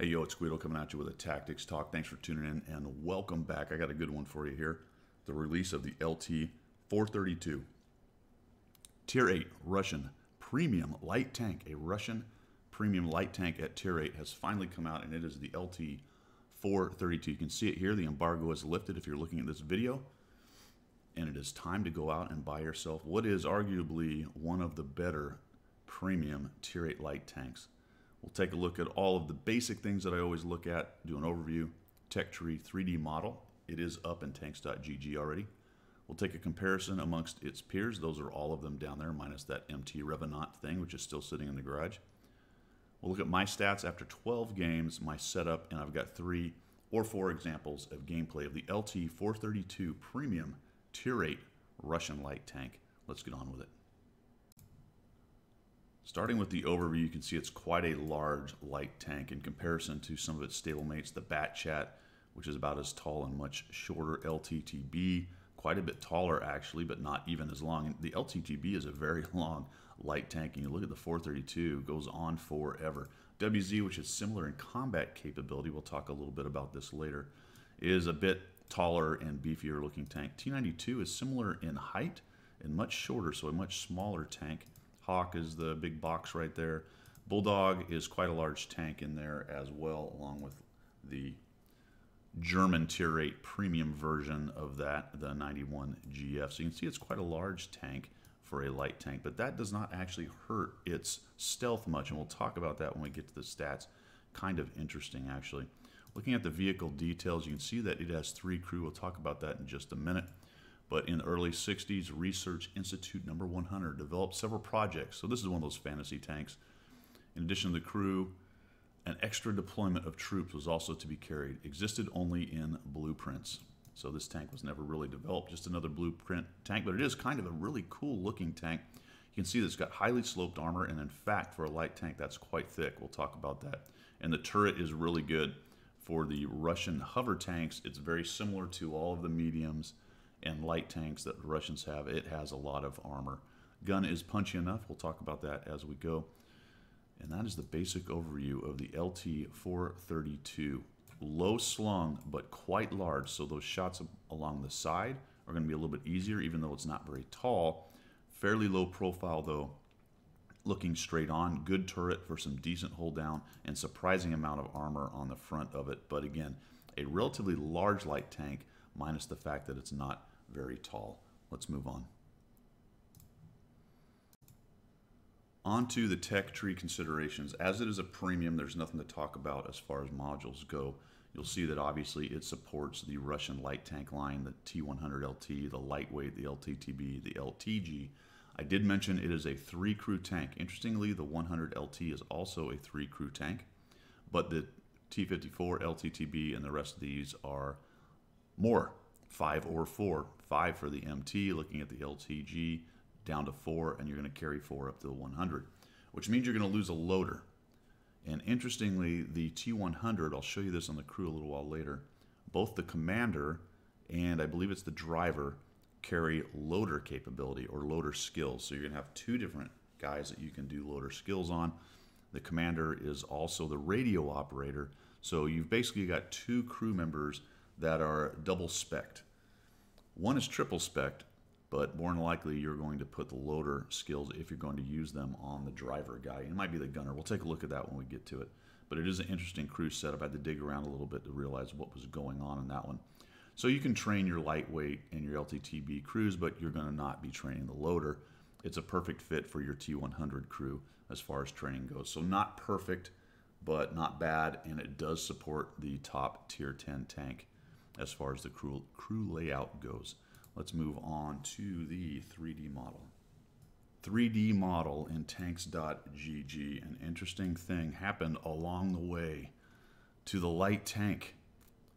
Hey, yo, it's Guido coming at you with a Tactics Talk. Thanks for tuning in and welcome back. I got a good one for you here. The release of the LT-432. Tier 8 Russian premium light tank. A Russian premium light tank at Tier 8 has finally come out, and it is the LT-432. You can see it here. The embargo is lifted if you're looking at this video. And it is time to go out and buy yourself what is arguably one of the better premium Tier 8 light tanks. We'll take a look at all of the basic things that I always look at, do an overview, tech tree, 3D model. It is up in tanks.gg already. We'll take a comparison amongst its peers. Those are all of them down there, minus that MT Revenant thing, which is still sitting in the garage. We'll look at my stats after 12 games, my setup, and I've got 3 or 4 examples of gameplay of the LT-432 Premium Tier 8 Russian light tank. Let's get on with it. Starting with the overview, you can see it's quite a large light tank in comparison to some of its stablemates, the Bat Chat, which is about as tall and much shorter, LTTB, quite a bit taller actually, but not even as long. The LTTB is a very long light tank, and you look at the 432, it goes on forever. WZ, which is similar in combat capability, we'll talk a little bit about this later, is a bit taller and beefier looking tank. T92 is similar in height and much shorter, so a much smaller tank. Hawk is the big box right there. Bulldog is quite a large tank in there as well, along with the German Tier 8 premium version of that, the 91 GF. So you can see it's quite a large tank for a light tank, but that does not actually hurt its stealth much, and we'll talk about that when we get to the stats. Kind of interesting, actually. Looking at the vehicle details, you can see that it has 3 crew. We'll talk about that in just a minute. But in the early 60s, Research Institute number 100 developed several projects. So this is one of those fantasy tanks. In addition to the crew, an extra deployment of troops was also to be carried. Existed only in blueprints. So this tank was never really developed, just another blueprint tank. But it is kind of a really cool looking tank. You can see that it's got highly sloped armor, and in fact, for a light tank, that's quite thick. We'll talk about that. And the turret is really good. For the Russian hover tanks, it's very similar to all of the mediums and light tanks that the Russians have. It has a lot of armor. Gun is punchy enough. We'll talk about that as we go. And that is the basic overview of the LT-432. Low slung, but quite large, so those shots along the side are going to be a little bit easier, even though it's not very tall. Fairly low profile, though, looking straight on. Good turret for some decent hold down, and surprising amount of armor on the front of it. But again, a relatively large light tank, minus the fact that it's not very tall. Let's move on. On to the tech tree considerations. As it is a premium, there's nothing to talk about as far as modules go. You'll see that obviously it supports the Russian light tank line, the T100LT, the lightweight, the LTTB, the LTG. I did mention it is a 3-crew tank. Interestingly, the 100LT is also a 3-crew tank, but the T54, LTTB, and the rest of these are more, 5 or 4. 5 for the MT, looking at the LTG, down to 4, and you're going to carry 4 up to the 100, which means you're going to lose a loader. And interestingly, the T100, I'll show you this on the crew a little while later, both the commander and I believe it's the driver carry loader capability or loader skills. So you're going to have 2 different guys that you can do loader skills on. The commander is also the radio operator. So you've basically got 2 crew members that are double spec'd. One is triple spec'd, but more than likely you're going to put the loader skills if you're going to use them on the driver guy. It might be the gunner. We'll take a look at that when we get to it. But it is an interesting crew setup. I had to dig around a little bit to realize what was going on in that one. So you can train your lightweight and your LTTB crews, but you're going to not be training the loader. It's a perfect fit for your T100 crew as far as training goes. So not perfect, but not bad, and it does support the top tier 10 tank as far as the crew layout goes. Let's move on to the 3D model. 3D model in tanks.gg. An interesting thing happened along the way to the light tank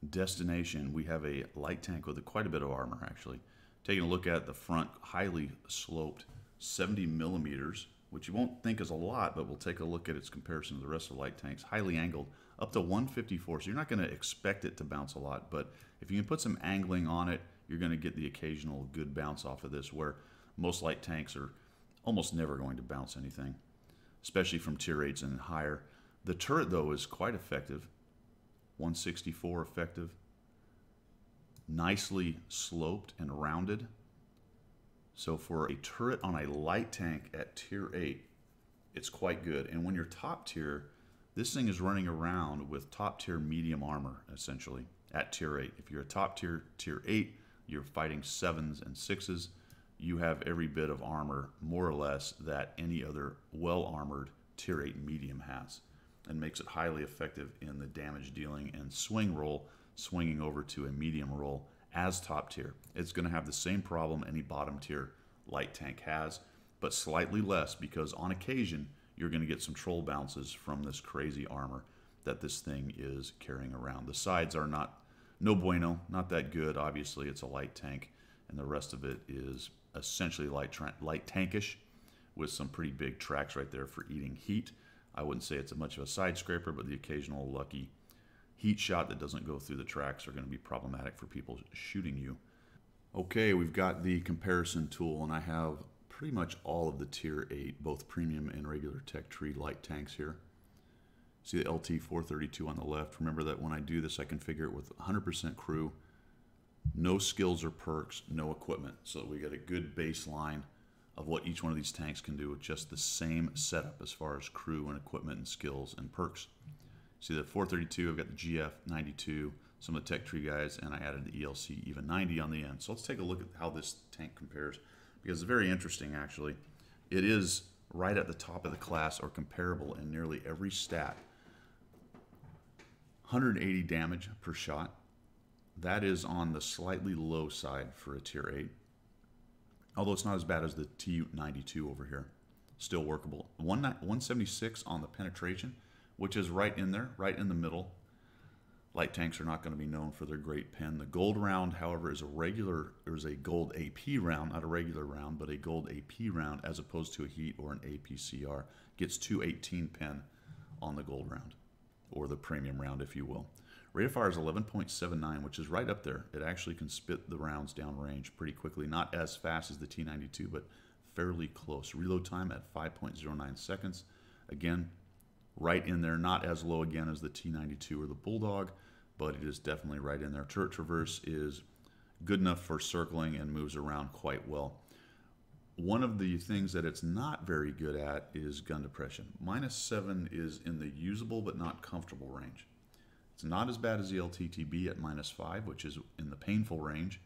destination. We have a light tank with quite a bit of armor, actually. Taking a look at the front, highly sloped 70 millimeters, which you won't think is a lot, but we'll take a look at its comparison to the rest of the light tanks. Highly angled, up to 154, so you're not going to expect it to bounce a lot, but if you can put some angling on it, you're going to get the occasional good bounce off of this, where most light tanks are almost never going to bounce anything, especially from tier 8s and higher. The turret, though, is quite effective. 164 effective, nicely sloped and rounded. So for a turret on a light tank at tier 8, it's quite good. And when you're top tier, this thing is running around with top tier medium armor, essentially, at tier 8. If you're a top tier, tier 8, you're fighting 7s and 6s. You have every bit of armor, more or less, that any other well-armored tier 8 medium has, and makes it highly effective in the damage dealing and swing roll, swinging over to a medium roll as top tier. It's going to have the same problem any bottom tier light tank has, but slightly less, because on occasion you're going to get some troll bounces from this crazy armor that this thing is carrying around. The sides are no bueno, not that good. Obviously it's a light tank, and the rest of it is essentially light tankish, with some pretty big tracks right there for eating heat. I wouldn't say it's much of a side scraper, but the occasional lucky heat shot that doesn't go through the tracks are going to be problematic for people shooting you. Okay, we've got the comparison tool, and I have pretty much all of the tier 8, both premium and regular tech tree light tanks here. See the LT-432 on the left. Remember that when I do this, I configure it with 100% crew, no skills or perks, no equipment. So we get a good baseline of what each one of these tanks can do with just the same setup as far as crew and equipment and skills and perks. See the 432, I've got the GF92, some of the tech tree guys, and I added the ELC even 90 on the end. So let's take a look at how this tank compares, because it's very interesting actually. It is right at the top of the class or comparable in nearly every stat. 180 damage per shot. That is on the slightly low side for a tier 8. Although it's not as bad as the T92 over here. Still workable. 176 on the penetration, which is right in there, right in the middle. Light tanks are not going to be known for their great pen. The gold round, however, is a gold AP round, not a regular round, but a gold AP round as opposed to a heat or an APCR. Gets 218 pen on the gold round, or the premium round, if you will. Rate of fire is 11.79, which is right up there. It actually can spit the rounds downrange pretty quickly. Not as fast as the T92, but fairly close. Reload time at 5.09 seconds. Again, right in there. Not as low again as the T92 or the Bulldog, but it is definitely right in there. Turret traverse is good enough for circling and moves around quite well. One of the things that it's not very good at is gun depression. -7 is in the usable but not comfortable range. It's not as bad as the LTTB at -5, which is in the painful range,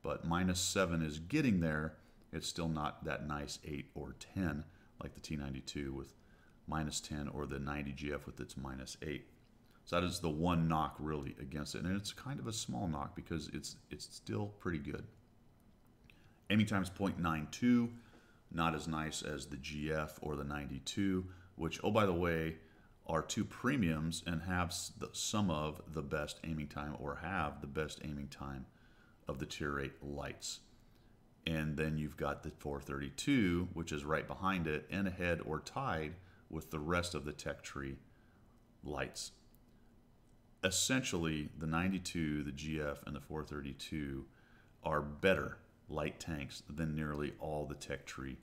but -7 is getting there. It's still not that nice 8 or 10 like the T92 with -10, or the 90 GF with its -8. So that is the one knock really against it, and it's kind of a small knock because it's still pretty good. Aiming time is 0.92, not as nice as the GF or the 92, which, oh by the way, are two premiums and have some of the best aiming time, or have the best aiming time of the tier 8 lights. And then you've got the 432, which is right behind it and ahead or tied with the rest of the tech tree lights. Essentially, the 92, the GF, and the 432 are better light tanks than nearly all the tech tree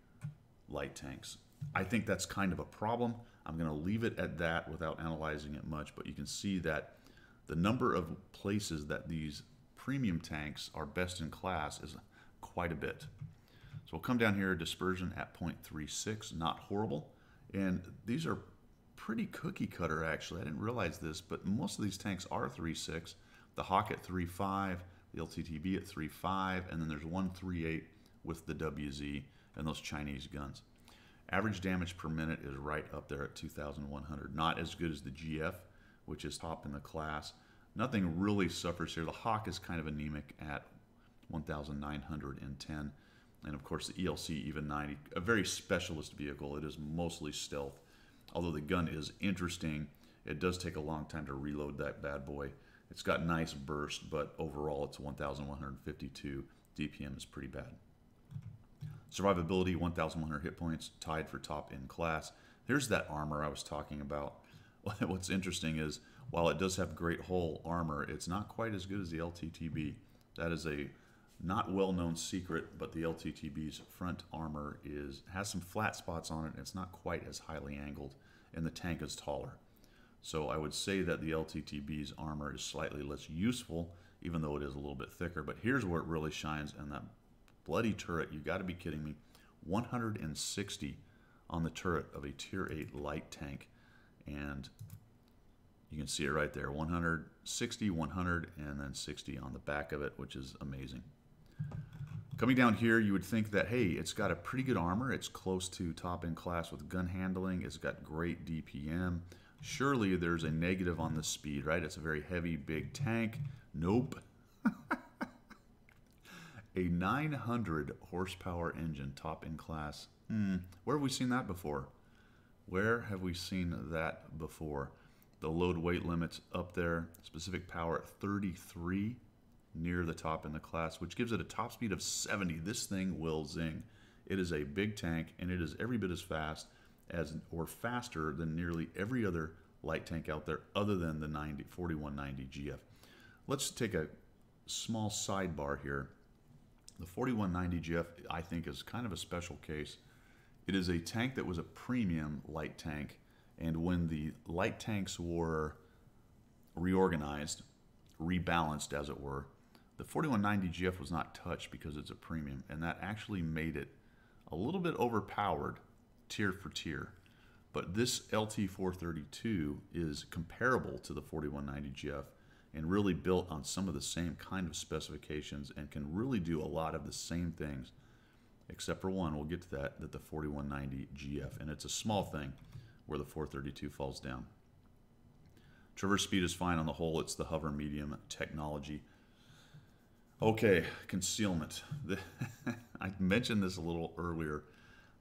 light tanks. I think that's kind of a problem. I'm going to leave it at that without analyzing it much, but you can see that the number of places that these premium tanks are best in class is quite a bit. So we'll come down here, dispersion at 0.36, not horrible. And these are pretty cookie cutter actually. I didn't realize this, but most of these tanks are 3.6. The Hawk at 3.5, the LTTB at 3.5, and then there's 1.38 with the WZ and those Chinese guns. Average damage per minute is right up there at 2,100. Not as good as the GF, which is top in the class. Nothing really suffers here. The Hawk is kind of anemic at 1,910. And of course the ELC even 90, a very specialist vehicle. It is mostly stealth. Although the gun is interesting, it does take a long time to reload that bad boy. It's got nice burst, but overall it's 1,152. DPM is pretty bad. Survivability, 1,100 hit points, tied for top in class. Here's that armor I was talking about. What's interesting is, while it does have great hull armor, it's not quite as good as the LTTB. That is a not well-known secret, but the LTTB's front armor has some flat spots on it, and it's not quite as highly angled, and the tank is taller. So I would say that the LTTB's armor is slightly less useful, even though it is a little bit thicker. But here's where it really shines, and that bloody turret, you got to be kidding me. 160 on the turret of a Tier 8 light tank. And you can see it right there, 160, 100, and then 60 on the back of it, which is amazing. Coming down here, you would think that, hey, it's got a pretty good armor. It's close to top in class with gun handling. It's got great DPM. Surely there's a negative on the speed, right? It's a very heavy, big tank. Nope. A 900 horsepower engine, top in class. Where have we seen that before? Where have we seen that before? The load weight limits up there, specific power at 33 near the top in the class, which gives it a top speed of 70. This thing will zing. It is a big tank, and it is every bit as fast as, or faster than nearly every other light tank out there other than the 4190 GF. Let's take a small sidebar here. The 4190 GF, I think, is kind of a special case. It is a tank that was a premium light tank, and when the light tanks were reorganized, rebalanced as it were, the 4190 GF was not touched because it's a premium, and that actually made it a little bit overpowered tier for tier. But this LT-432 is comparable to the 4190 GF and really built on some of the same kind of specifications and can really do a lot of the same things, except for one, we'll get to that, the 4190 GF, and it's a small thing where the 432 falls down. Traverse speed is fine on the whole. It's the hover medium technology. Okay, concealment. I mentioned this a little earlier.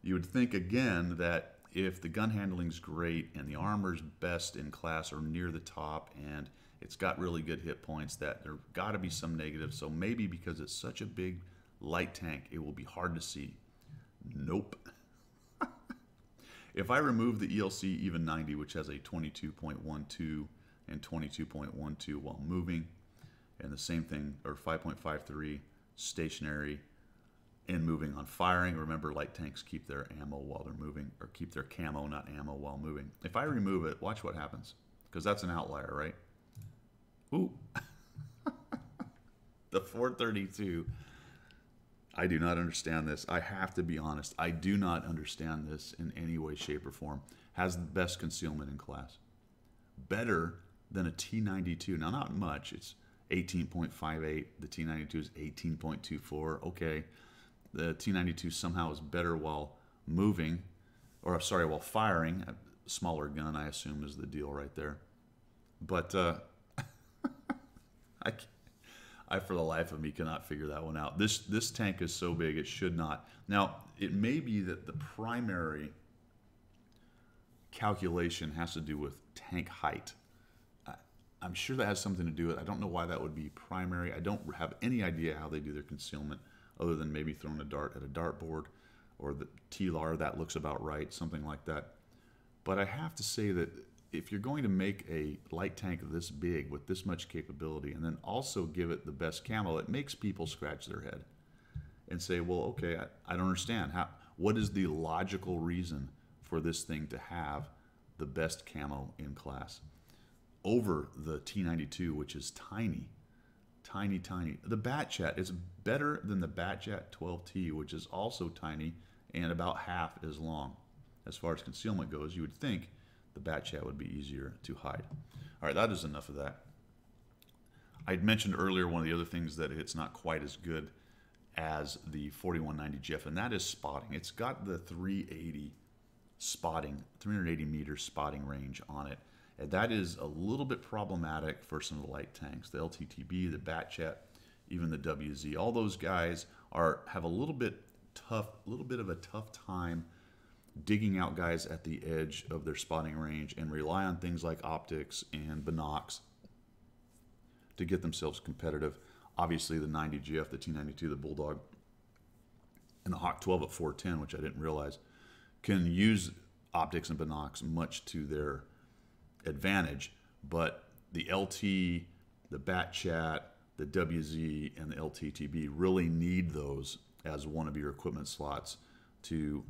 You would think, again, that if the gun handling's great and the armor's best in class or near the top and it's got really good hit points, that there got to be some negatives. So maybe because it's such a big light tank, it will be hard to see. Nope. If I remove the ELC even 90, which has a 22.12 and 22.12 while moving, and the same thing, or 5.53 stationary and moving on firing. Remember, light tanks keep their ammo while they're moving, or keep their camo, not ammo, while moving. If I remove it, watch what happens, because that's an outlier, right? Ooh. The 432, I do not understand this. I have to be honest. I do not understand this in any way, shape, or form. Has the best concealment in class. Better than a T92. Now, not much. It's 18.58. The T92 is 18.24. Okay. The T92 somehow is better while moving, or sorry, while firing. A smaller gun, I assume, is the deal right there. But I, for the life of me, cannot figure that one out. This tank is so big, it should not. Now, it may be that the primary calculation has to do with tank height. I'm sure that has something to do with it. I don't know why that would be primary. I don't have any idea how they do their concealment, other than maybe throwing a dart at a dartboard, or the TLAR, that looks about right, something like that. But I have to say that if you're going to make a light tank this big with this much capability and then also give it the best camo, it makes people scratch their head and say, well, okay, I don't understand. What is the logical reason for this thing to have the best camo in class over the T92, which is tiny, tiny, tiny. The Batchat is better than the Batchat 12T, which is also tiny and about half as long. As far as concealment goes, you would think the Batchat would be easier to hide. All right, that is enough of that. I'd mentioned earlier one of the other things that it's not quite as good as the 4190 GF, and that is spotting. It's got the 380 spotting, 380 meter spotting range on it. And that is a little bit problematic for some of the light tanks. The LTTB, the Batchat, even the WZ. All those guys have a little bit of a tough time digging out guys at the edge of their spotting range and rely on things like optics and binocs to get themselves competitive. Obviously, the 90 GF, the T92, the Bulldog, and the Hawk 12 at 410, which I didn't realize, can use optics and binocs much to their advantage. But the LT, the Batchat, the WZ, and the LTTB really need those as one of your equipment slots to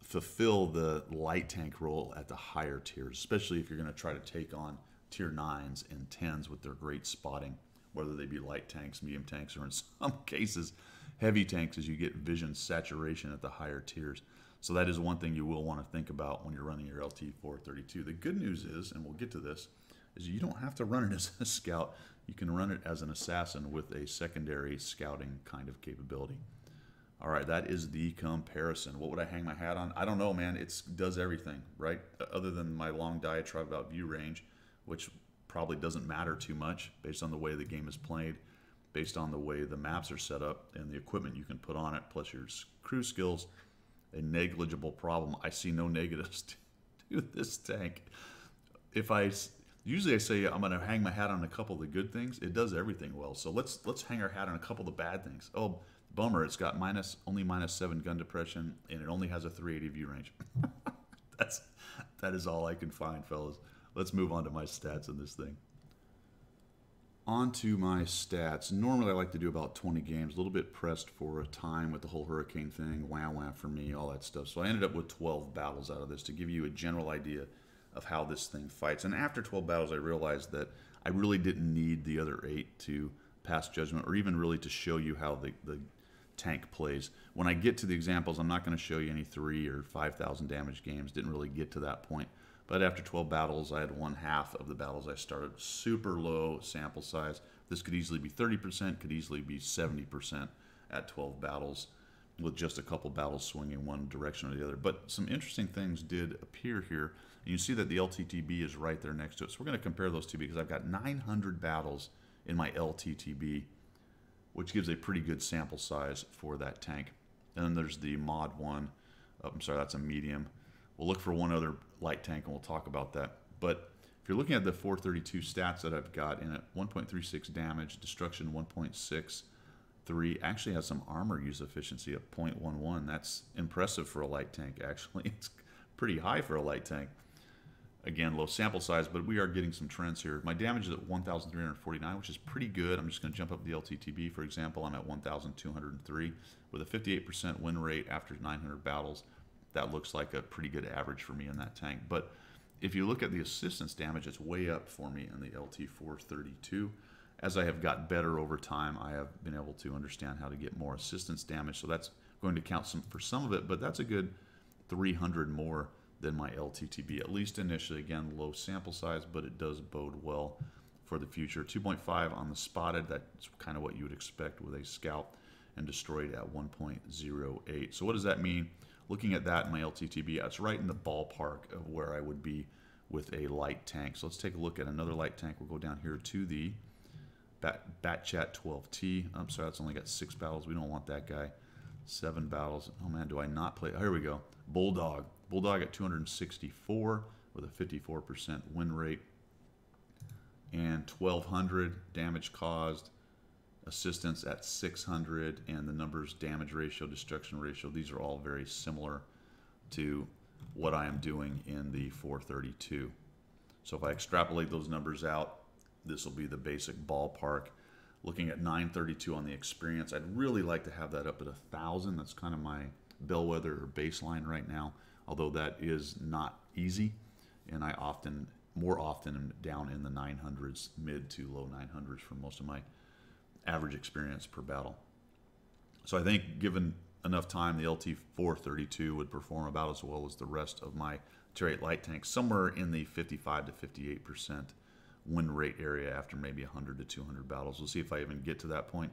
fulfill the light tank role at the higher tiers, especially if you're going to try to take on tier 9s and 10s with their great spotting, whether they be light tanks, medium tanks, or in some cases heavy tanks, as you get vision saturation at the higher tiers. So that is one thing you will want to think about when you're running your LT-432. The good news is, and we'll get to this, is you don't have to run it as a scout. You can run it as an assassin with a secondary scouting kind of capability. All right, that is the comparison. What would I hang my hat on? I don't know, man. It does everything, right? Other than my long diatribe about view range, which probably doesn't matter too much based on the way the game is played, based on the way the maps are set up and the equipment you can put on it, plus your crew skills, a negligible problem. I see no negatives to this tank. Usually I say I'm going to hang my hat on a couple of the good things. It does everything well. So let's hang our hat on a couple of the bad things. Oh, bummer, it's got only -7 gun depression, and it only has a 380 view range. That is all I can find, fellas. Let's move on to my stats in this thing. On to my stats. Normally I like to do about 20 games, a little bit pressed for a time with the whole hurricane thing, wah for me, all that stuff. So I ended up with 12 battles out of this to give you a general idea of how this thing fights. And after 12 battles I realized that I really didn't need the other 8 to pass judgment, or even really to show you how the tank plays. When I get to the examples, I'm not going to show you any 3,000 or 5,000 damage games. Didn't really get to that point. But after 12 battles, I had 1/2 of the battles I started. Super low sample size. This could easily be 30%, could easily be 70% at 12 battles, with just a couple battles swinging one direction or the other. But some interesting things did appear here. And you see that the LTTB is right there next to it. So we're going to compare those two because I've got 900 battles in my LTTB, which gives a pretty good sample size for that tank. And then there's the mod one. Oh, I'm sorry, that's a medium. We'll look for one other light tank and we'll talk about that. But if you're looking at the 432 stats that I've got in it, 1.36 damage, destruction 1.63, actually has some armor use efficiency of 0.11. That's impressive for a light tank, actually. It's pretty high for a light tank. Again, low sample size, but we are getting some trends here. My damage is at 1,349, which is pretty good. I'm just going to jump up the LTTB, for example. I'm at 1,203 with a 58% win rate after 900 battles. That looks like a pretty good average for me in that tank. But if you look at the assistance damage, it's way up for me in the LT-432. As I have got better over time, I have been able to understand how to get more assistance damage. So that's going to count for some of it, but that's a good 300 more than my LTTB, at least initially. Again, low sample size, but it does bode well for the future. 2.5 on the spotted. That's kind of what you would expect with a scout, and destroyed at 1.08. So what does that mean? Looking at that in my LTTB, it's right in the ballpark of where I would be with a light tank. So let's take a look at another light tank. We'll go down here to the Batchat 12T. I'm sorry, that's only got 6 battles. We don't want that guy. 7 battles. Oh man, do I not play? Oh, here we go. Bulldog. Bulldog at 264 with a 54% win rate. And 1,200 damage caused. Assistance at 600, and the numbers, damage ratio, destruction ratio, these are all very similar to what I am doing in the 432. So if I extrapolate those numbers out, this will be the basic ballpark. Looking at 932 on the experience, I'd really like to have that up at 1,000. That's kind of my bellwether or baseline right now, although that is not easy, and I more often am down in the 900s, mid to low 900s for most of my average experience per battle. So I think given enough time, the LT-432 would perform about as well as the rest of my Tier 8 light tanks, somewhere in the 55 to 58% win rate area after maybe 100 to 200 battles. We'll see if I even get to that point.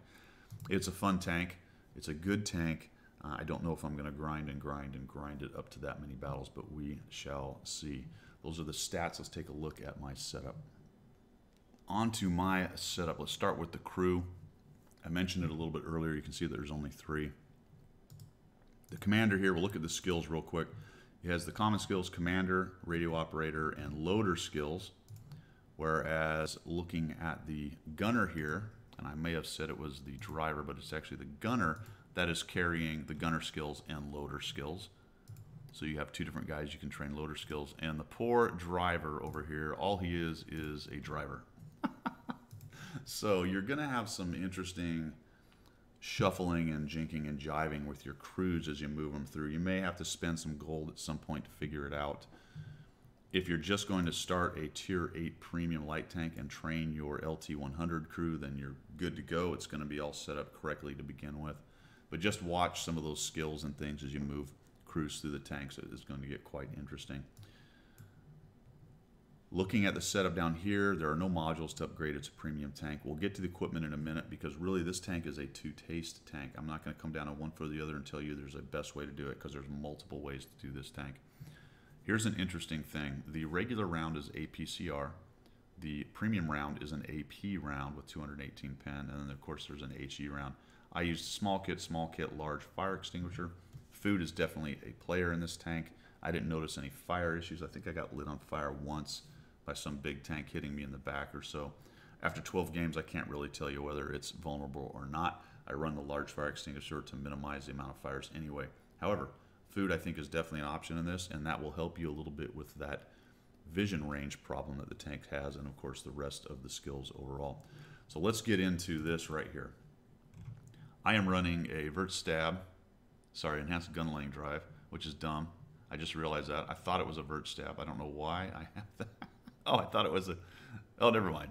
It's a fun tank. It's a good tank. I don't know if I'm going to grind it up to that many battles, but we shall see. Those are the stats. Let's take a look at my setup. On to my setup. Let's start with the crew. I mentioned it a little bit earlier. You can see that there's only 3. The commander here, we'll look at the skills real quick. He has the common skills, commander, radio operator, and loader skills. Whereas looking at the gunner here, and I may have said it was the driver, but it's actually the gunner that is carrying the gunner skills and loader skills. So you have 2 different guys you can train loader skills. And the poor driver over here, all he is a driver. So you're going to have some interesting shuffling and jinking and jiving with your crews as you move them through. You may have to spend some gold at some point to figure it out. If you're just going to start a Tier 8 premium light tank and train your LT-100 crew, then you're good to go. It's going to be all set up correctly to begin with. But just watch some of those skills and things as you move crews through the tanks. It's going to get quite interesting. Looking at the setup down here, there are no modules to upgrade. It's a premium tank. We'll get to the equipment in a minute because really this tank is a two-taste tank. I'm not going to come down on one for the other and tell you there's a best way to do it because there's multiple ways to do this tank. Here's an interesting thing. The regular round is APCR. The premium round is an AP round with 218 pen, and then of course there's an HE round. I used small kit, large fire extinguisher. Food is definitely a player in this tank. I didn't notice any fire issues. I think I got lit on fire once by some big tank hitting me in the back or so. After 12 games, I can't really tell you whether it's vulnerable or not. I run the large fire extinguisher to minimize the amount of fires anyway. However, food I think is definitely an option in this, and that will help you a little bit with that vision range problem that the tank has, and of course the rest of the skills overall. So let's get into this right here. I am running a enhanced gun laying drive, which is dumb. I just realized that. I thought it was a vert stab. I don't know why I have that. Oh, I thought it was a... Oh, never mind.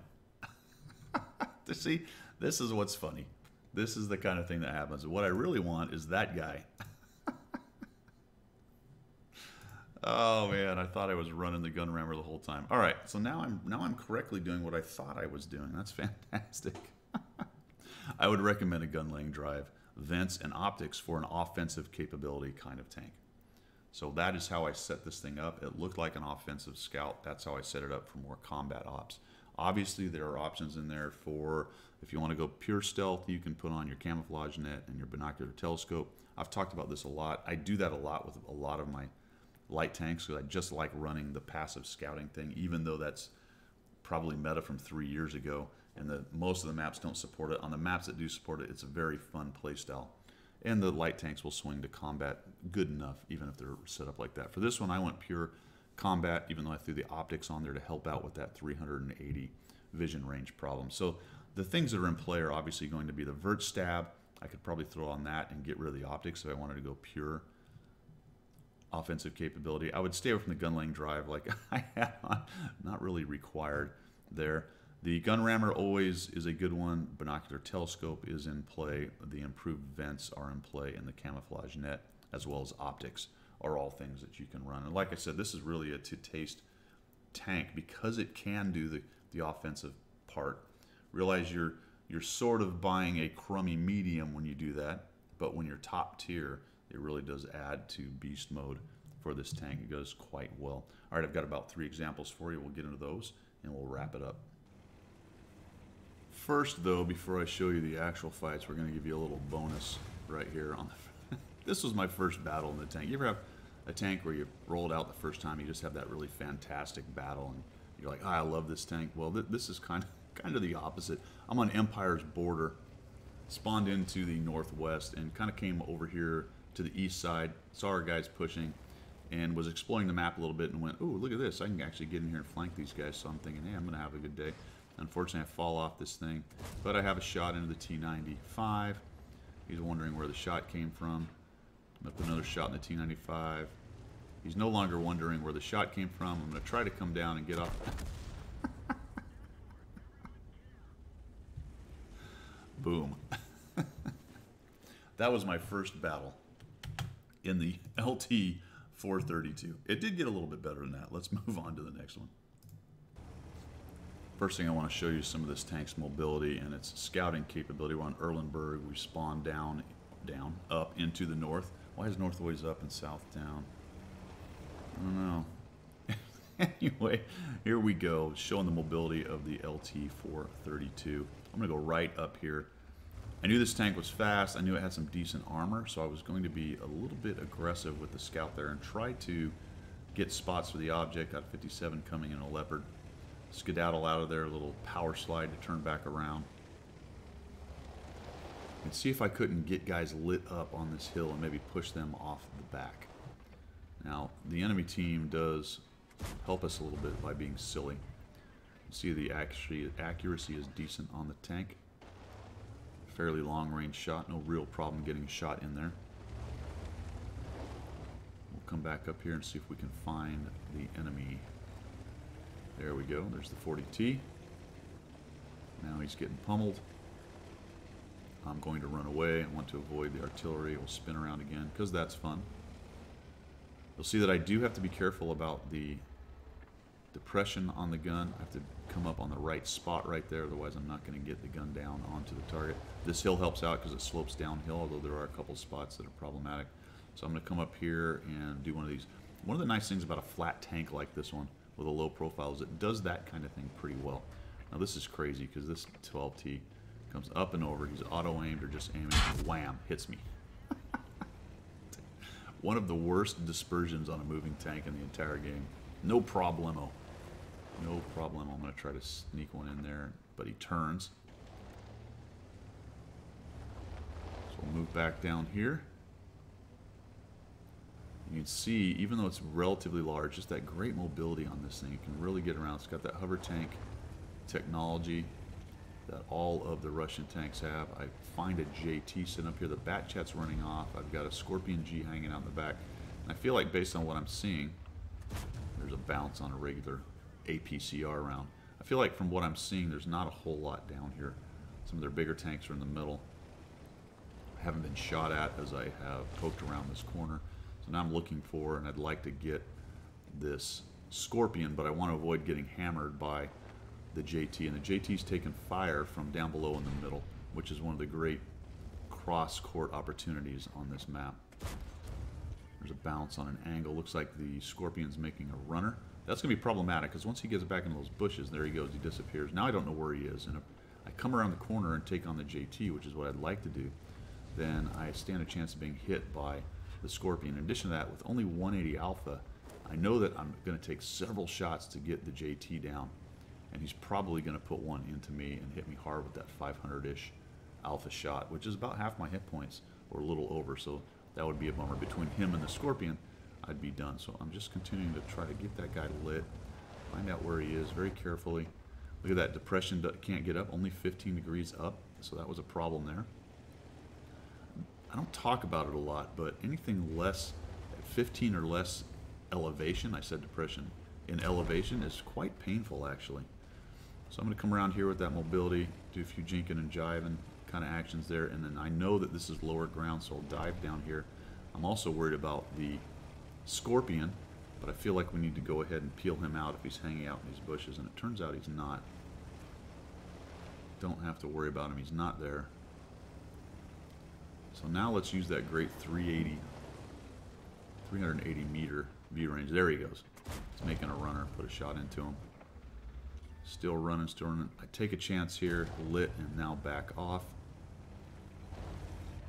See, this is what's funny. This is the kind of thing that happens. What I really want is that guy. Oh man, I thought I was running the gun rammer the whole time. All right, so now I'm correctly doing what I thought I was doing. That's fantastic. I would recommend a gun laying drive, vents, and optics for an offensive capability kind of tank. So that is how I set this thing up. It looked like an offensive scout. That's how I set it up for more combat ops. Obviously, there are options in there for, if you want to go pure stealth, you can put on your camouflage net and your binocular telescope. I've talked about this a lot. I do that a lot with a lot of my light tanks because I just like running the passive scouting thing, even though that's probably meta from 3 years ago, and most of the maps don't support it. On the maps that do support it, it's a very fun play style. And the light tanks will swing to combat good enough, even if they're set up like that. For this one, I went pure combat, even though I threw the optics on there to help out with that 380 vision range problem. So the things that are in play are obviously going to be the vert stab. I could probably throw on that and get rid of the optics if I wanted to go pure offensive capability. I would stay away from the gun laying drive like I had on. Not really required there. The gun rammer always is a good one. Binocular telescope is in play. The improved vents are in play, and the camouflage net, as well as optics, are all things that you can run. And like I said, this is really a to-taste tank because it can do the offensive part. Realize you're sort of buying a crummy medium when you do that, but when you're top tier, it really does add to beast mode for this tank. It goes quite well. All right, I've got about 3 examples for you. We'll get into those, and we'll wrap it up. First, though, before I show you the actual fights, we're going to give you a little bonus right here. This was my first battle in the tank. You ever have a tank where you roll it out the first time, you just have that really fantastic battle, and you're like, oh, I love this tank. Well, this is kind of the opposite. I'm on Empire's border, spawned into the northwest, and kind of came over here to the east side, saw our guys pushing, and was exploring the map a little bit and went, oh, look at this. I can actually get in here and flank these guys. So I'm thinking, hey, I'm going to have a good day. Unfortunately, I fall off this thing, but I have a shot into the T-95. He's wondering where the shot came from. Up another shot in the T-95. He's no longer wondering where the shot came from. I'm going to try to come down and get off. Boom. That was my first battle in the LT-432. It did get a little bit better than that. Let's move on to the next one. First thing I want to show you some of this tank's mobility and its scouting capability. We're on Erlenberg. We spawned down, up into the north. Why is north always up and south down? I don't know. Anyway, here we go, showing the mobility of the LT-432. I'm going to go right up here. I knew this tank was fast. I knew it had some decent armor, so I was going to be a little bit aggressive with the scout there and try to get spots for the object. Got 57 coming in a Leopard. Skedaddle out of there, a little power slide to turn back around. And see if I couldn't get guys lit up on this hill and maybe push them off the back. Now, the enemy team does help us a little bit by being silly. You see the accuracy is decent on the tank. fairly long-range shot. No real problem getting a shot in there. We'll come back up here and see if we can find the enemy. There we go. There's the 40T. Now he's getting pummeled. I'm going to run away. I want to avoid the artillery. We'll spin around again because that's fun. You'll see that I do have to be careful about the depression on the gun. I have to come up on the right spot right there, otherwise I'm not going to get the gun down onto the target. This hill helps out because it slopes downhill, although there are a couple spots that are problematic. So I'm going to come up here and do one of these. One of the nice things about a flat tank like this one with a low profile is it does that kind of thing pretty well. Now this is crazy because this 12T comes up and over. He's auto-aimed or just aiming, and wham, hits me. One of the worst dispersions on a moving tank in the entire game. No problemo. No problem. I'm going to try to sneak one in there, but he turns. So we'll move back down here. You can see, even though it's relatively large, just that great mobility on this thing. You can really get around. It's got that hover tank technology that all of the Russian tanks have. I find a JT sitting up here. The Batchat's running off. I've got a Scorpion G hanging out in the back. And I feel like based on what I'm seeing, there's a bounce on a regular APCR round. I feel like from what I'm seeing, there's not a whole lot down here. Some of their bigger tanks are in the middle. I haven't been shot at as I have poked around this corner. So now I'm looking for, and I'd like to get this Scorpion, but I want to avoid getting hammered by the JT. And the JT's taking fire from down below in the middle, which is one of the great cross-court opportunities on this map. There's a bounce on an angle. Looks like the Scorpion's making a runner. That's going to be problematic because once he gets back into those bushes, there he goes, he disappears. Now I don't know where he is. And if I come around the corner and take on the JT, which is what I'd like to do, then I stand a chance of being hit by the Scorpion. In addition to that, with only 180 alpha, I know that I'm going to take several shots to get the JT down. And he's probably going to put one into me and hit me hard with that 500-ish alpha shot, which is about half my hit points, or a little over. So that would be a bummer. Between him and the Scorpion, I'd be done. So I'm just continuing to try to get that guy lit, find out where he is very carefully. Look at that, depression can't get up, only 15 degrees up, so that was a problem there. I don't talk about it a lot, but anything less, 15 or less elevation, I said depression, in elevation is quite painful actually. So I'm going to come around here with that mobility, do a few jinking and jiving kind of actions there, and then I know that this is lower ground, so I'll dive down here. I'm also worried about the Scorpion, but I feel like we need to go ahead and peel him out if he's hanging out in these bushes, and it turns out he's not. Don't have to worry about him, he's not there. So now let's use that great 380 meter view range. There he goes. He's making a runner, put a shot into him. Still running, still running. I take a chance here, lit, and now back off.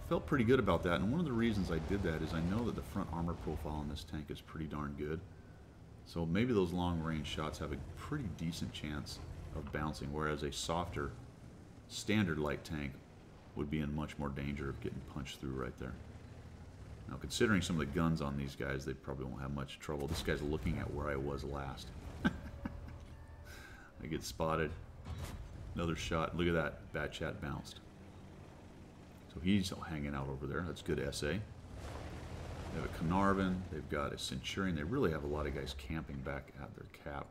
Felt pretty good about that, and one of the reasons I did that is I know that the front armor profile on this tank is pretty darn good. So maybe those long range shots have a pretty decent chance of bouncing, whereas a softer standard light tank would be in much more danger of getting punched through right there. Now considering some of the guns on these guys, they probably won't have much trouble. This guy's looking at where I was last. I get spotted. Another shot. Look at that. Batchat bounced. So he's hanging out over there. That's good SA. They have a Carnarvon. They've got a Centurion. They really have a lot of guys camping back at their cap,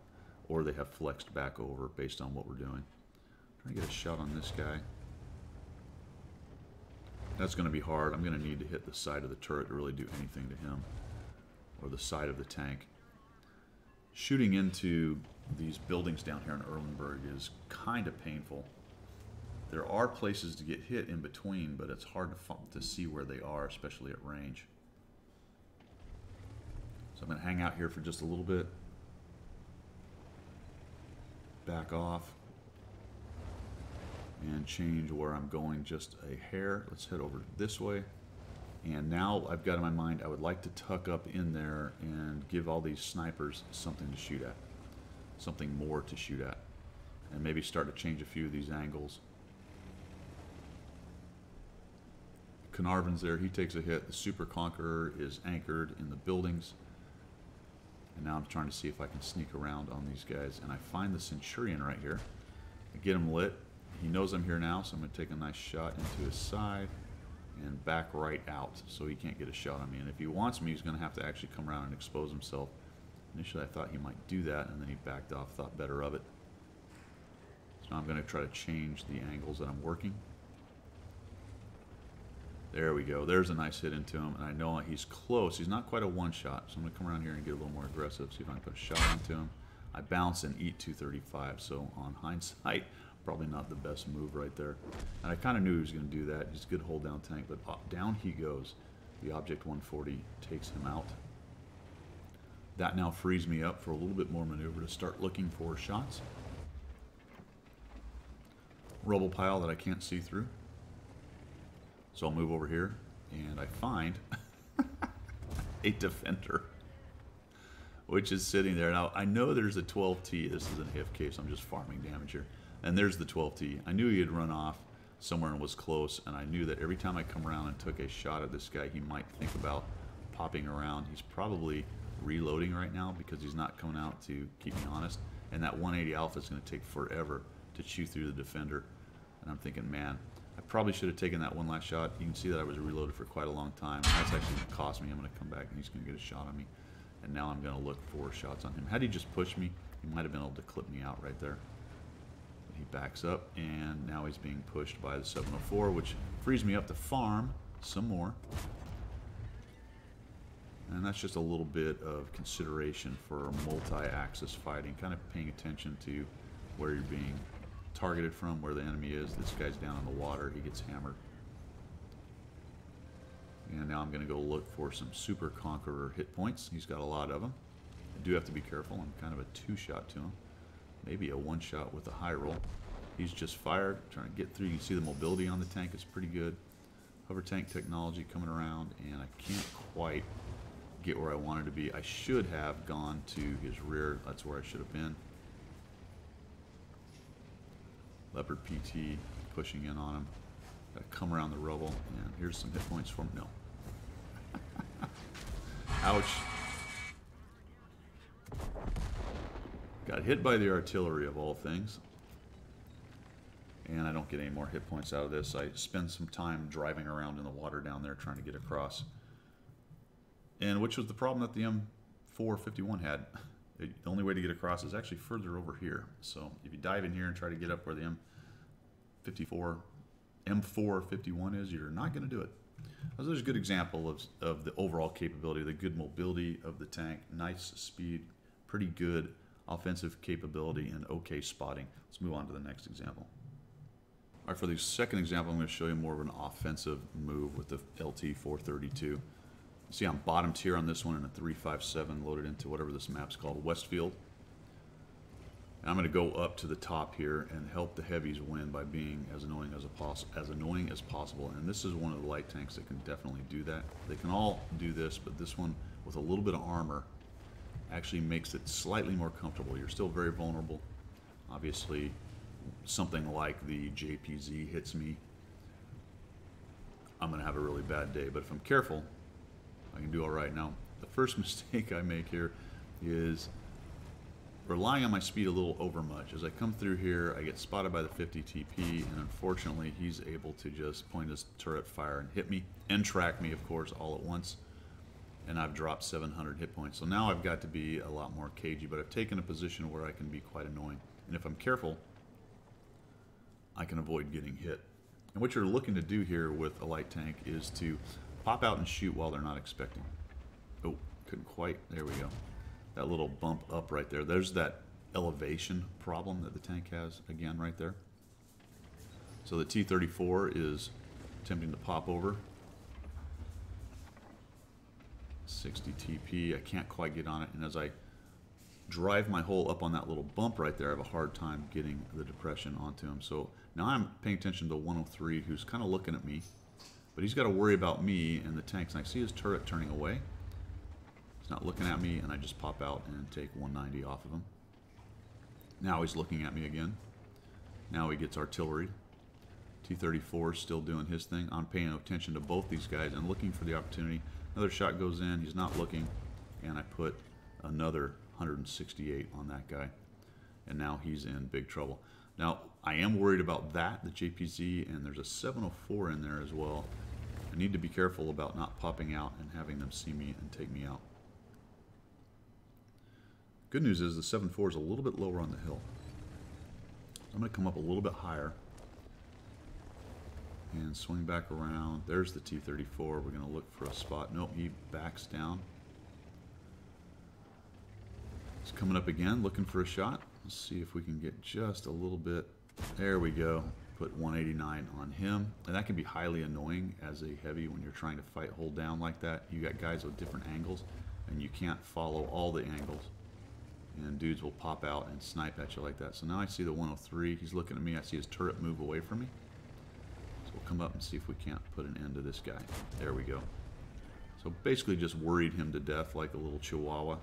or they have flexed back over based on what we're doing. Trying to get a shot on this guy. That's going to be hard. I'm going to need to hit the side of the turret to really do anything to him, or the side of the tank. Shooting into these buildings down here in Erlenberg is kind of painful. There are places to get hit in between, but it's hard to see where they are, especially at range. So I'm going to hang out here for just a little bit. Back off. And change where I'm going just a hair. Let's head over this way. And now I've got in my mind I would like to tuck up in there and give all these snipers something to shoot at. Something more to shoot at. And maybe start to change a few of these angles. Carnarvon's there, he takes a hit. The Super Conqueror is anchored in the buildings. And now I'm trying to see if I can sneak around on these guys. And I find the Centurion right here. I get him lit. he knows I'm here now, so I'm going to take a nice shot into his side and back right out so he can't get a shot on me. And if he wants me, he's going to have to actually come around and expose himself. Initially, I thought he might do that, and then he backed off, thought better of it. So now I'm going to try to change the angles that I'm working. There we go. There's a nice hit into him, and I know he's close. He's not quite a one-shot, so I'm going to come around here and get a little more aggressive, see if I can put a shot into him. I bounce and eat 235, so on hindsight, probably not the best move right there. And I kind of knew he was going to do that. He's a good hold-down tank, but down he goes. The Object 140 takes him out. That now frees me up for a little bit more maneuver to start looking for shots. Rubble pile that I can't see through. So I'll move over here, and I find a defender, which is sitting there. Now, I know there's a 12T. This is an HIF case. I'm just farming damage here. And there's the 12T. I knew he had run off somewhere and was close, and I knew that every time I come around and took a shot at this guy, he might think about popping around. He's probably reloading right now because he's not coming out to keep me honest. And that 180 Alpha is going to take forever to chew through the defender. And I'm thinking, man, I probably should have taken that one last shot. You can see that I was reloaded for quite a long time. That's actually going to cost me. I'm going to come back and he's going to get a shot on me. And now I'm going to look for shots on him. Had he just pushed me, he might have been able to clip me out right there. But he backs up, and now he's being pushed by the 704, which frees me up to farm some more. And that's just a little bit of consideration for multi-axis fighting, kind of paying attention to where you're being targeted from, where the enemy is. This guy's down in the water, he gets hammered. And now I'm going to go look for some Super Conqueror hit points. He's got a lot of them. I do have to be careful. I'm kind of a two-shot to him. Maybe a one-shot with a high roll. He's just fired, trying to get through. You can see the mobility on the tank is pretty good. Hover tank technology coming around, and I can't quite get where I wanted to be. I should have gone to his rear. That's where I should have been. Leopard PT pushing in on him. Gotta come around the rubble, and here's some hit points for him. No. Ouch. Got hit by the artillery of all things. And I don't get any more hit points out of this. I spend some time driving around in the water down there trying to get across. And which was the problem that the M451 had. The only way to get across is actually further over here. So if you dive in here and try to get up where the M451 is, you're not going to do it. So there's a good example of the overall capability, the good mobility of the tank, nice speed, pretty good offensive capability, and okay spotting. Let's move on to the next example. All right, for the second example, I'm going to show you more of an offensive move with the LT-432. See, I'm bottom tier on this one in a 357 loaded into whatever this map's called, Westfield. And I'm going to go up to the top here and help the heavies win by being as annoying as possible. And this is one of the light tanks that can definitely do that. They can all do this, but this one with a little bit of armor actually makes it slightly more comfortable. You're still very vulnerable. Obviously, something like the JPZ hits me, I'm going to have a really bad day. But if I'm careful, I can do all right. Now, the first mistake I make here is relying on my speed a little overmuch. As I come through here, I get spotted by the 50 TP, and unfortunately, he's able to just point his turret fire and hit me, and track me, of course, all at once. And I've dropped 700 hit points. So now I've got to be a lot more cagey, but I've taken a position where I can be quite annoying. And if I'm careful, I can avoid getting hit. And what you're looking to do here with a light tank is to pop out and shoot while they're not expecting. Oh, couldn't quite. There we go. That little bump up right there. There's that elevation problem that the tank has again right there. So the T-34 is attempting to pop over. 60 TP. I can't quite get on it. And as I drive my hole up on that little bump right there, I have a hard time getting the depression onto him. So now I'm paying attention to 103, who's kind of looking at me. But he's got to worry about me and the tanks. And I see his turret turning away. He's not looking at me, and I just pop out and take 190 off of him. Now he's looking at me again. Now he gets artillery. T-34 is still doing his thing. I'm paying attention to both these guys and looking for the opportunity. Another shot goes in. He's not looking, and I put another 168 on that guy. And now he's in big trouble. Now, I am worried about that, the JPZ, and there's a 704 in there as well. I need to be careful about not popping out and having them see me and take me out. Good news is the 7.4 is a little bit lower on the hill. I'm going to come up a little bit higher and swing back around. There's the T-34. We're going to look for a spot. Nope, he backs down. He's coming up again, looking for a shot. Let's see if we can get just a little bit. There we go. Put 189 on him. And that can be highly annoying as a heavy when you're trying to fight hold down like that. You got guys with different angles, and you can't follow all the angles. And dudes will pop out and snipe at you like that. So now I see the 103. He's looking at me. I see his turret move away from me. So we'll come up and see if we can't put an end to this guy. There we go. So basically just worried him to death like a little chihuahua.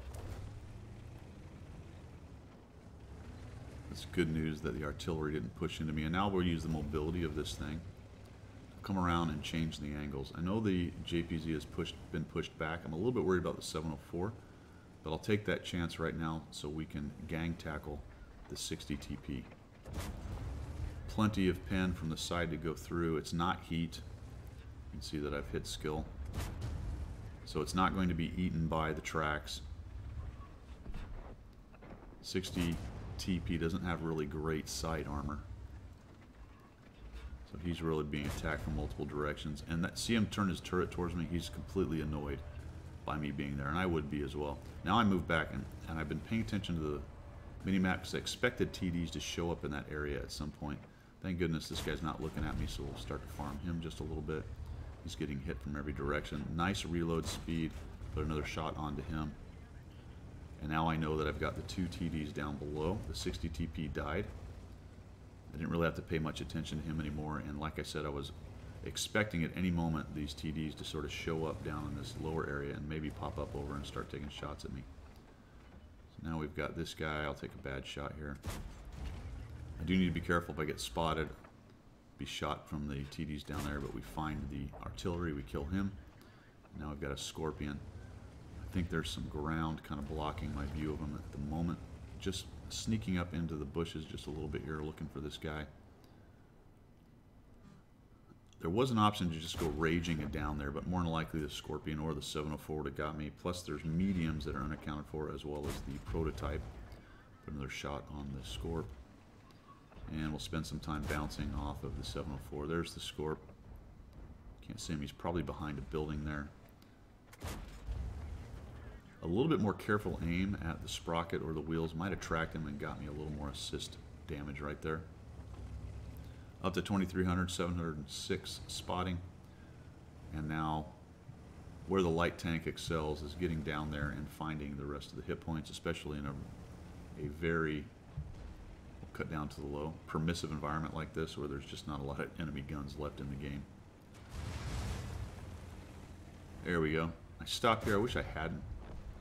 It's good news that the artillery didn't push into me. And now we'll use the mobility of this thing. Come around and change the angles. I know the JPZ has been pushed back. I'm a little bit worried about the 704. But I'll take that chance right now so we can gang tackle the 60 TP. Plenty of pen from the side to go through. It's not heat. You can see that I've hit skill. So it's not going to be eaten by the tracks. 60 TP doesn't have really great side armor. So he's really being attacked from multiple directions. And see him turn his turret towards me? He's completely annoyed by me being there, and I would be as well. Now I move back, and I've been paying attention to the minimap because I expected TDs to show up in that area at some point. Thank goodness this guy's not looking at me, so we'll start to farm him just a little bit. He's getting hit from every direction. Nice reload speed. Put another shot onto him. And now I know that I've got the two TDs down below. The 60 TP died. I didn't really have to pay much attention to him anymore, and like I said, I was expecting at any moment these TDs to sort of show up down in this lower area and maybe pop up over and start taking shots at me. So now we've got this guy. I'll take a bad shot here. I do need to be careful if I get spotted. Be shot from the TDs down there, but we find the artillery, we kill him. Now we've got a Scorpion. I think there's some ground kind of blocking my view of him at the moment. Just sneaking up into the bushes just a little bit here, looking for this guy. There was an option to just go raging it down there, but more than likely the Scorpion or the 704 would have got me. Plus there's mediums that are unaccounted for, as well as the prototype. Put another shot on the Scorp. And we'll spend some time bouncing off of the 704. There's the Scorp. Can't see him. He's probably behind a building there. A little bit more careful aim at the sprocket or the wheels might attract him and got me a little more assist damage right there. Up to 2300, 706 spotting. And now where the light tank excels is getting down there and finding the rest of the hit points, especially in a very, we'll cut down to the low, permissive environment like this where there's just not a lot of enemy guns left in the game. There we go. I stopped here. I wish I hadn't.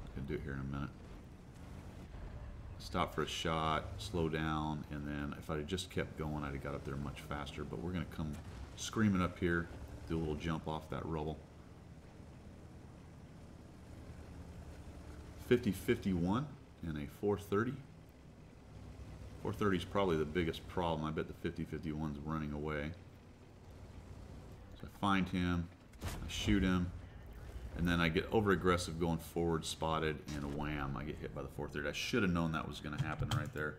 I can do it here in a minute. Stop for a shot, slow down, and then if I had just kept going, I'd have got up there much faster. But we're going to come screaming up here, do a little jump off that rubble. 50-51 and a 430. 430 is probably the biggest problem. I bet the 50-51's running away. So I find him, I shoot him. And then I get over aggressive going forward, spotted, and wham, I get hit by the 430. I should have known that was going to happen right there.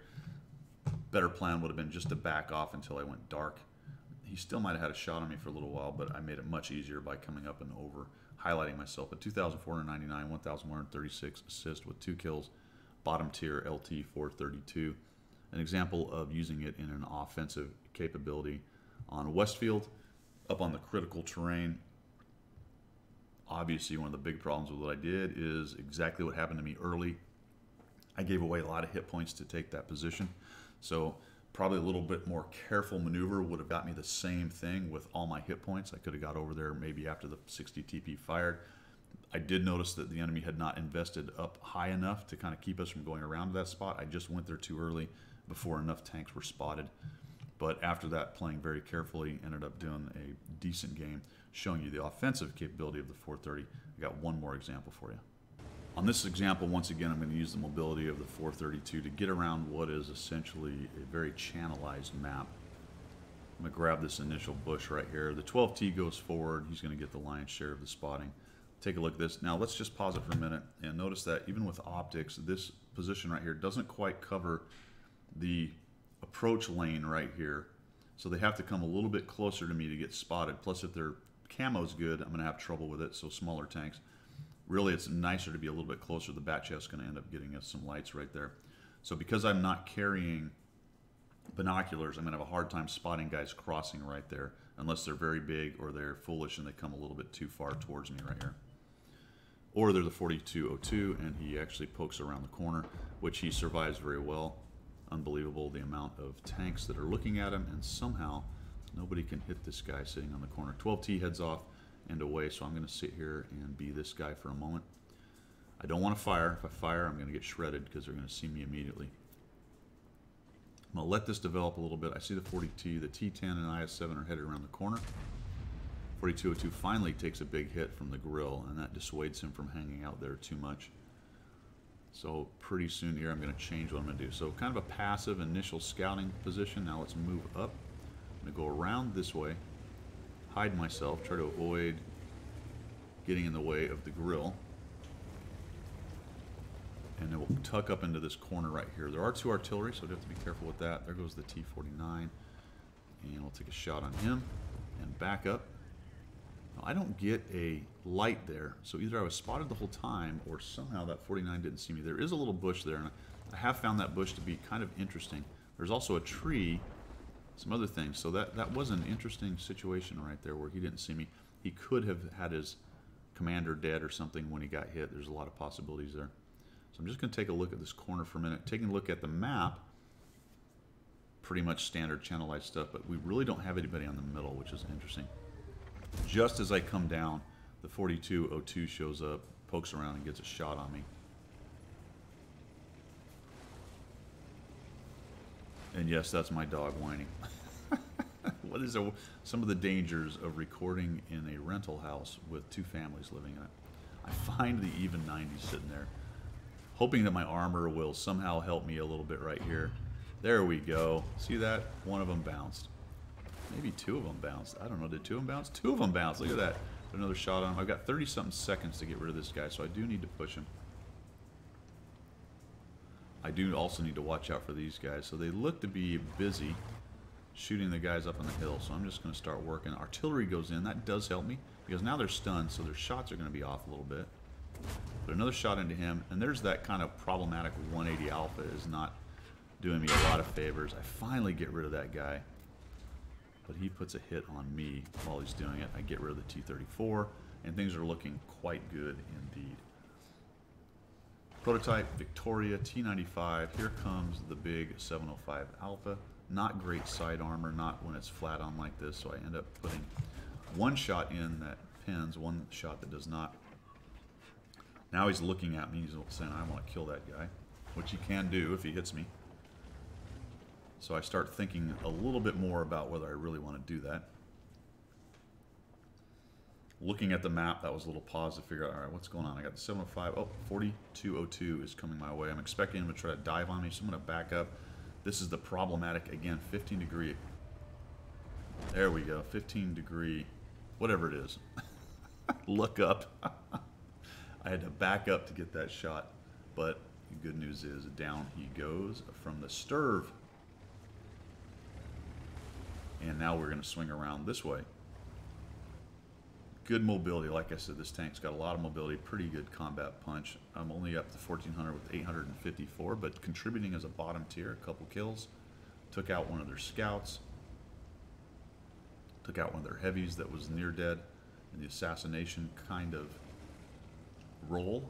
Better plan would have been just to back off until I went dark. He still might have had a shot on me for a little while, but I made it much easier by coming up and over, highlighting myself at 2,499, 1,136 assist with 2 kills, bottom tier LT-432. An example of using it in an offensive capability on Westfield, up on the critical terrain. Obviously, one of the big problems with what I did is exactly what happened to me early. I gave away a lot of hit points to take that position. So probably a little bit more careful maneuver would have got me the same thing with all my hit points. I could have got over there maybe after the 60 TP fired. I did notice that the enemy had not invested up high enough to kind of keep us from going around to that spot. I just went there too early before enough tanks were spotted. But after that, playing very carefully, ended up doing a decent game, showing you the offensive capability of the 430. I got one more example for you. On this example, once again, I'm going to use the mobility of the 432 to get around what is essentially a very channelized map. I'm going to grab this initial bush right here. The 12T goes forward. He's going to get the lion's share of the spotting. Take a look at this. Now let's just pause it for a minute and notice that even with optics, this position right here doesn't quite cover the approach lane right here. So they have to come a little bit closer to me to get spotted. Plus, if their camo's good, I'm going to have trouble with it, so smaller tanks. Really, it's nicer to be a little bit closer. The bat chest's going to end up getting us some lights right there. So because I'm not carrying binoculars, I'm going to have a hard time spotting guys crossing right there, unless they're very big or they're foolish and they come a little bit too far towards me right here. Or they're the 4202 and he actually pokes around the corner, which he survives very well. Unbelievable the amount of tanks that are looking at him, and somehow nobody can hit this guy sitting on the corner. 12T heads off and away, so I'm going to sit here and be this guy for a moment. I don't want to fire. If I fire, I'm going to get shredded because they're going to see me immediately. I'm going to let this develop a little bit. I see the 40T, the T10 and IS-7 are headed around the corner. 4202 finally takes a big hit from the grill, and that dissuades him from hanging out there too much. So pretty soon here I'm going to change what I'm going to do. So kind of a passive initial scouting position. Now let's move up. I'm going to go around this way, hide myself, try to avoid getting in the way of the grill. And then we'll tuck up into this corner right here. There are two artillery, so we have to be careful with that. There goes the T-49. And we'll take a shot on him and back up. Now, I don't get a light there, so either I was spotted the whole time or somehow that 49 didn't see me. There is a little bush there, and I have found that bush to be kind of interesting. There's also a tree, some other things, so that was an interesting situation right there where he didn't see me. He could have had his commander dead or something when he got hit. There's a lot of possibilities there. So I'm just going to take a look at this corner for a minute. Taking a look at the map, pretty much standard channelized stuff, but we really don't have anybody on the middle, which is interesting. Just as I come down, the 4202 shows up, pokes around, and gets a shot on me. And yes, that's my dog whining. What is some of the dangers of recording in a rental house with two families living in it? I find the even 90 sitting there, hoping that my armor will somehow help me a little bit right here. There we go. See that? One of them bounced. Maybe two of them bounced. I don't know. Did two of them bounce? Two of them bounced. Look at that. Put another shot on him. I've got 30-something seconds to get rid of this guy, so I do need to push him. I do also need to watch out for these guys. So they look to be busy shooting the guys up on the hill, so I'm just going to start working. Artillery goes in. That does help me because now they're stunned, so their shots are going to be off a little bit. Put another shot into him, and there's that kind of problematic 180 Alpha is not doing me a lot of favors. I finally get rid of that guy, but he puts a hit on me while he's doing it. I get rid of the T-34, and things are looking quite good indeed. Prototype Victoria T-95. Here comes the big 705 Alpha. Not great side armor, not when it's flat on like this, so I end up putting one shot in that pins, one shot that does not. Now he's looking at me, he's saying, I want to kill that guy, which he can do if he hits me. So I start thinking a little bit more about whether I really want to do that. Looking at the map, that was a little pause to figure out, all right, what's going on? I got the 705, oh, 4202 is coming my way. I'm expecting him to try to dive on me, so I'm going to back up. This is the problematic, again, 15 degree. There we go, 15 degree, whatever it is. Look up. I had to back up to get that shot, but the good news is down he goes from the stirve. And now we're going to swing around this way. Good mobility. Like I said, this tank's got a lot of mobility, pretty good combat punch. I'm only up to 1400 with 854, but contributing as a bottom tier, a couple kills. Took out one of their scouts. Took out one of their heavies that was near dead in the assassination kind of role.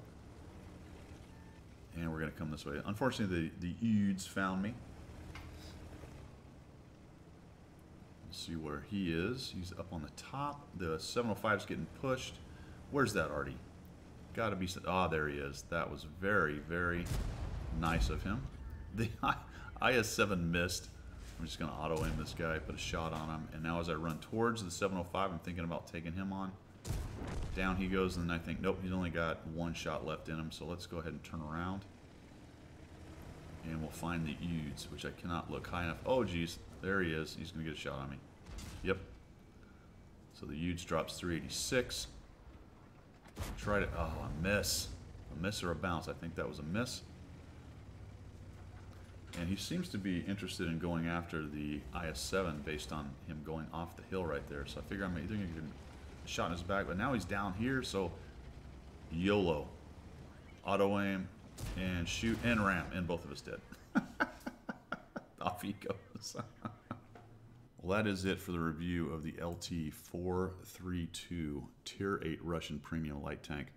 And we're going to come this way. Unfortunately, the Uds found me. See where he is. He's up on the top. The 705's getting pushed. Where's that Artie? Gotta be. Ah, there he is. That was very, very nice of him. The IS-7 missed. I'm just gonna auto aim this guy, put a shot on him, and now as I run towards the 705, I'm thinking about taking him on. Down he goes, and then I think, nope, he's only got one shot left in him, so let's go ahead and turn around. And we'll find the Udes, which I cannot look high enough. Oh, geez, there he is. He's going to get a shot on me. Yep. So the Udes drops 386. Try to, oh, a miss. A miss or a bounce. I think that was a miss. And he seems to be interested in going after the IS-7 based on him going off the hill right there. So I figure I'm either going to get a shot in his back, but now he's down here, so YOLO. Auto aim and shoot and ram, and both of us dead. Off he goes. Well, that is it for the review of the LT-432 Tier 8 Russian Premium Light Tank.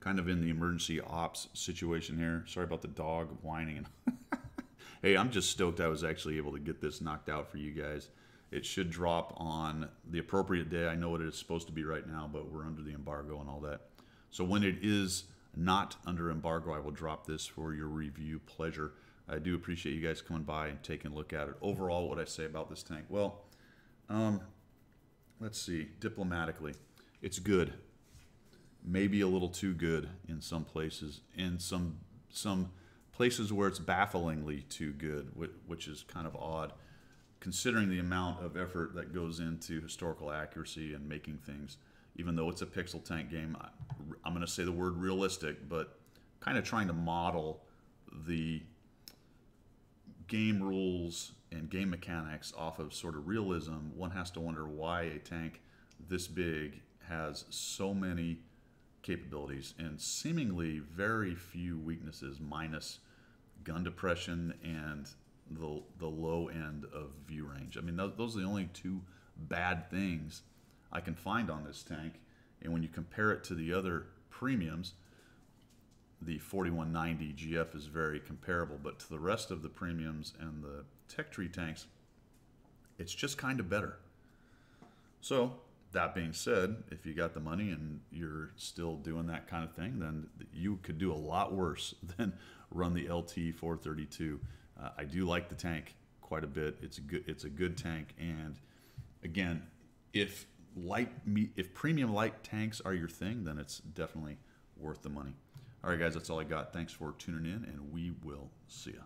Kind of in the emergency ops situation here. Sorry about the dog whining. Hey, I'm just stoked I was actually able to get this knocked out for you guys. It should drop on the appropriate day. I know what it is supposed to be right now, but we're under the embargo and all that. So when it is not under embargo, I will drop this for your review pleasure. I do appreciate you guys coming by and taking a look at it. Overall, what I say about this tank? Well, let's see. Diplomatically, it's good. Maybe a little too good in some places. In some places where it's bafflingly too good, which is kind of odd, considering the amount of effort that goes into historical accuracy and making things. Even though it's a pixel tank game, I'm going to say the word realistic, but kind of trying to model the game rules and game mechanics off of sort of realism. One has to wonder why a tank this big has so many capabilities and seemingly very few weaknesses, minus gun depression and the low end of view range. I mean, those are the only two bad things I can find on this tank. And when you compare it to the other premiums, the 4190 GF is very comparable, but to the rest of the premiums and the Tech Tree tanks, it's just kind of better. So that being said, if you got the money and you're still doing that kind of thing, then you could do a lot worse than run the LT-432. I do like the tank quite a bit. It's a good tank, and again, if premium light tanks are your thing, then it's definitely worth the money. All right, guys, that's all I got. Thanks for tuning in, and we will see ya.